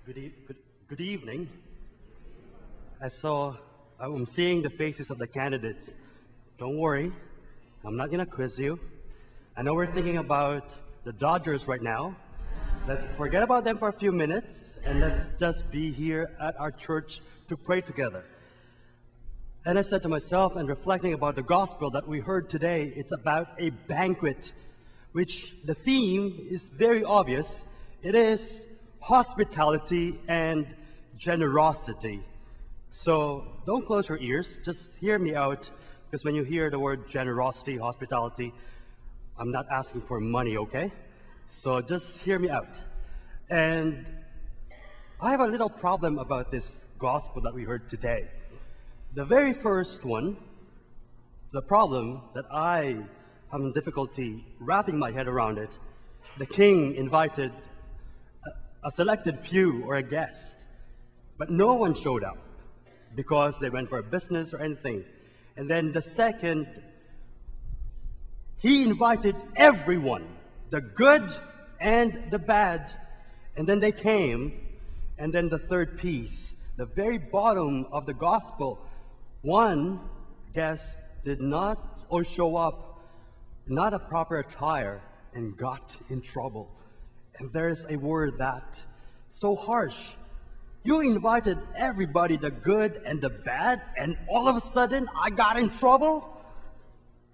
Good evening. I'm seeing the faces of the candidates. Don't worry, I'm not gonna quiz you. I know we're thinking about the Dodgers right now. Let's forget about them for a few minutes and let's just be here at our church to pray together. And I said to myself, and reflecting about the gospel that we heard today, it's about a banquet, which the theme is very obvious. It is hospitality and generosity. So don't close your ears, just hear me out, because when you hear the word generosity, hospitality, I'm not asking for money, okay? So just hear me out. And I have a little problem about this gospel that we heard today. The very first one, the problem that I have difficulty wrapping my head around it, the king invited a selected few or a guest, but no one showed up because they went for a business or anything. And then the second, he invited everyone, the good and the bad, and then they came. And then the third piece, the very bottom of the gospel, one guest did not or show up, not a proper attire, and got in trouble. And there's a word that so harsh. You invited everybody, the good and the bad, and all of a sudden I got in trouble?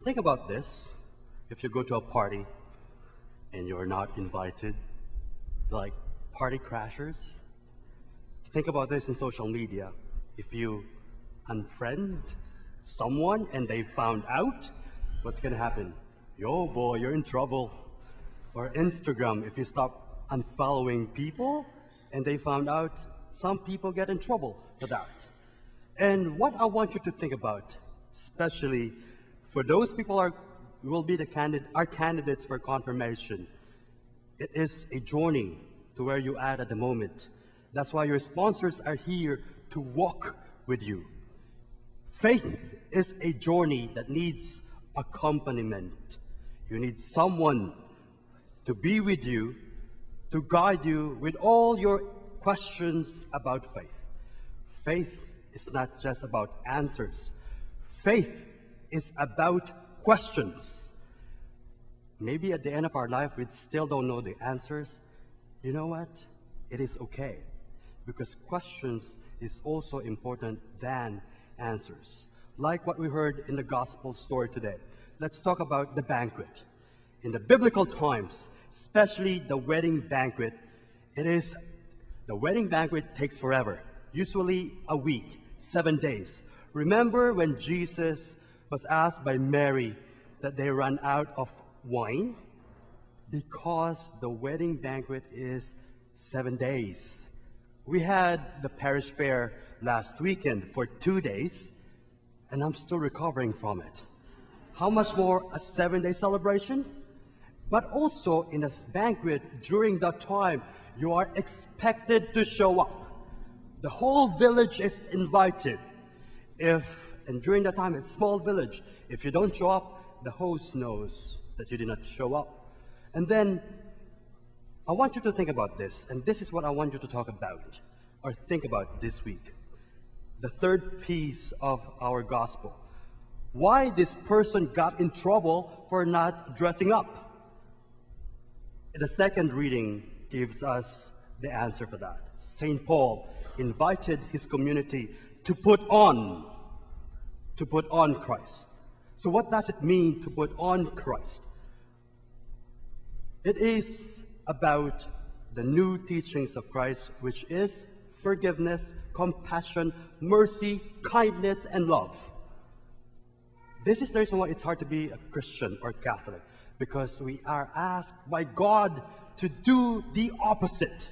Think about this. If you go to a party and you're not invited, like party crashers. Think about this in social media. If you unfriend someone and they found out, what's gonna happen? Yo boy, you're in trouble. Or Instagram, if you stop unfollowing people and they found out, some people get in trouble for that. And what I want you to think about, especially for those people who will be our candidates for confirmation, it is a journey to where you at the moment. That's why your sponsors are here to walk with you. Faith is a journey that needs accompaniment. You need someone to be with you, to guide you with all your questions about faith. Faith is not just about answers. Faith is about questions. Maybe at the end of our life, we still don't know the answers. You know what? It is okay, because questions is also important than answers. Like what we heard in the gospel story today. Let's talk about the banquet. In the biblical times, especially the wedding banquet, the wedding banquet takes forever, usually a week, 7 days. Remember when Jesus was asked by Mary that they ran out of wine? Because the wedding banquet is 7 days. We had the parish fair last weekend for 2 days, and I'm still recovering from it. How much more a 7-day celebration? But also in a banquet, during that time, you are expected to show up. The whole village is invited. And during that time, it's a small village. If you don't show up, the host knows that you did not show up. And then, I want you to think about this, and this is what I want you to talk about, or think about this week. The third piece of our gospel. Why this person got in trouble for not dressing up? The second reading gives us the answer for that. St. Paul invited his community to put on Christ. So what does it mean to put on Christ? It is about the new teachings of Christ, which is forgiveness, compassion, mercy, kindness, and love. This is the reason why it's hard to be a Christian or Catholic, because we are asked by God to do the opposite.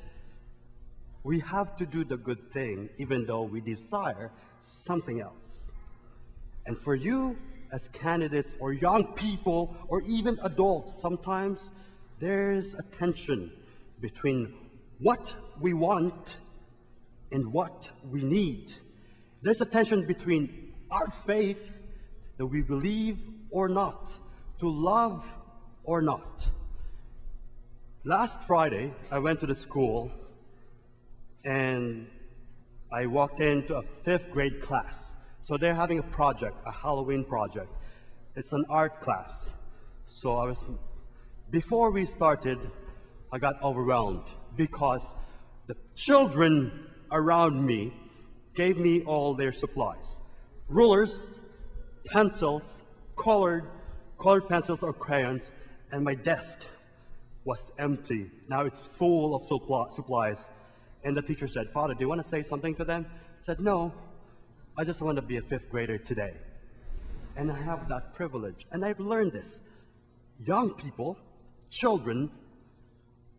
We have to do the good thing, even though we desire something else. And for you, as candidates or young people or even adults, sometimes there's a tension between what we want and what we need. There's a tension between our faith that we believe or not, to love or not. Last Friday, I went to the school and I walked into a 5th grade class. So they're having a project, a Halloween project. It's an art class. So before we started, I got overwhelmed because the children around me gave me all their supplies. Rulers, pencils, colored pencils or crayons, and my desk was empty. Now it's full of supplies. And the teacher said, "Father, do you want to say something to them?" I said, "No, I just want to be a 5th grader today." And I have that privilege. And I've learned this. Young people, children,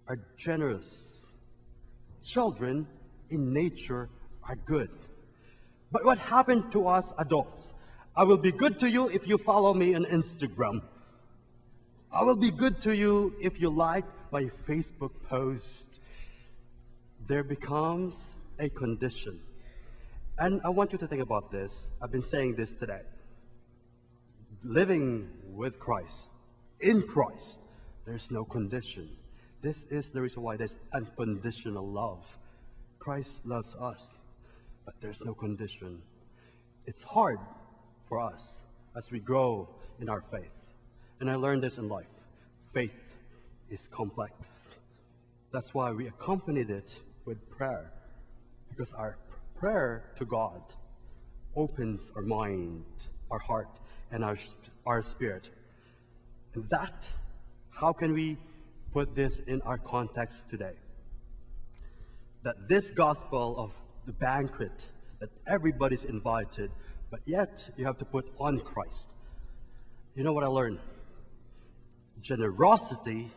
are generous. Children in nature are good. But what happened to us adults? I will be good to you if you follow me on Instagram. I will be good to you if you like my Facebook post. There becomes a condition. And I want you to think about this. I've been saying this today. Living with Christ, in Christ, there's no condition. This is the reason why there's unconditional love. Christ loves us, but there's no condition. It's hard for us as we grow in our faith. And I learned this in life. Faith is complex. That's why we accompanied it with prayer, because our prayer to God opens our mind, our heart, and our spirit. And that, how can we put this in our context today? That this gospel of the banquet, that everybody's invited, but yet you have to put on Christ. You know what I learned? Generosity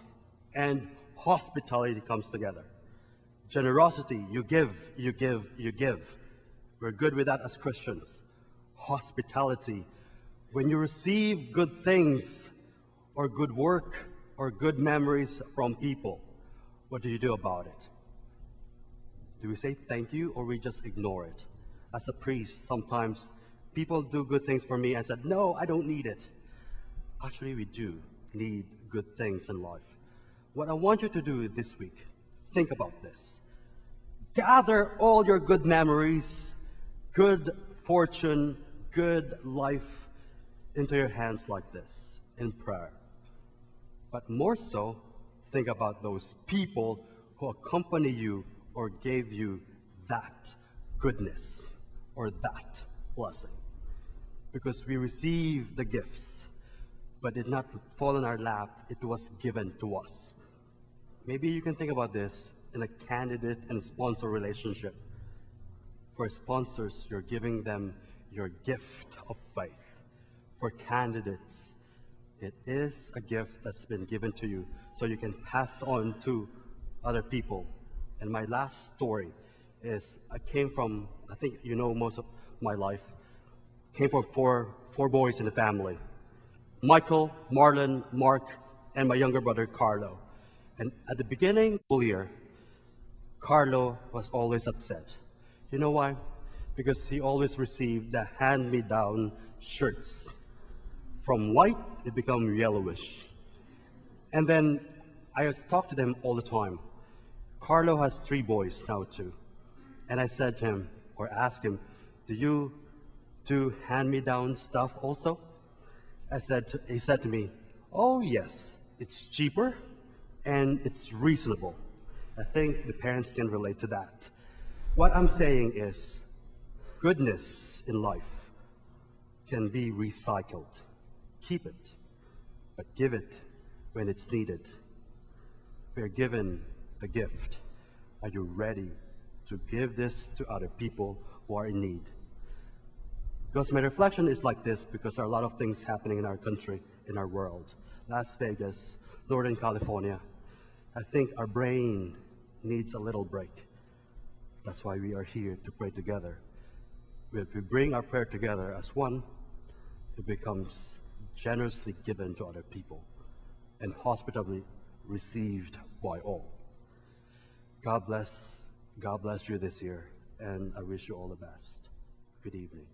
and hospitality comes together. Generosity, you give, you give, you give. We're good with that as Christians. Hospitality, when you receive good things or good work or good memories from people, what do you do about it? Do we say thank you or we just ignore it? As a priest, sometimes people do good things for me. I said, no, I don't need it. Actually, we do need good things in life. What I want you to do this week, think about this. Gather all your good memories, good fortune, good life into your hands like this in prayer. But more so, think about those people who accompany you or gave you that goodness or that blessing. Because we receive the gifts, but did not fall in our lap, it was given to us. Maybe you can think about this in a candidate and sponsor relationship. For sponsors, you're giving them your gift of faith. For candidates, it is a gift that's been given to you so you can pass it on to other people. And my last story is I came from, I think you know most of my life, came from four boys in the family. Michael, Marlon, Mark, and my younger brother, Carlo. And at the beginning of the year, Carlo was always upset. You know why? Because he always received the hand-me-down shirts. From white, it became yellowish. And then I talked to them all the time. Carlo has 3 boys now too. And I said to him, or asked him, do you do hand-me-down stuff also? He said to me, oh yes, it's cheaper and it's reasonable. I think the parents can relate to that. What I'm saying is, goodness in life can be recycled. Keep it, but give it when it's needed. We're given the gift. Are you ready to give this to other people who are in need? Because my reflection is like this, because there are a lot of things happening in our country, in our world. Las Vegas, Northern California. I think our brain needs a little break. That's why we are here to pray together. If we bring our prayer together as one, it becomes generously given to other people and hospitably received by all. God bless you this year, and I wish you all the best. Good evening.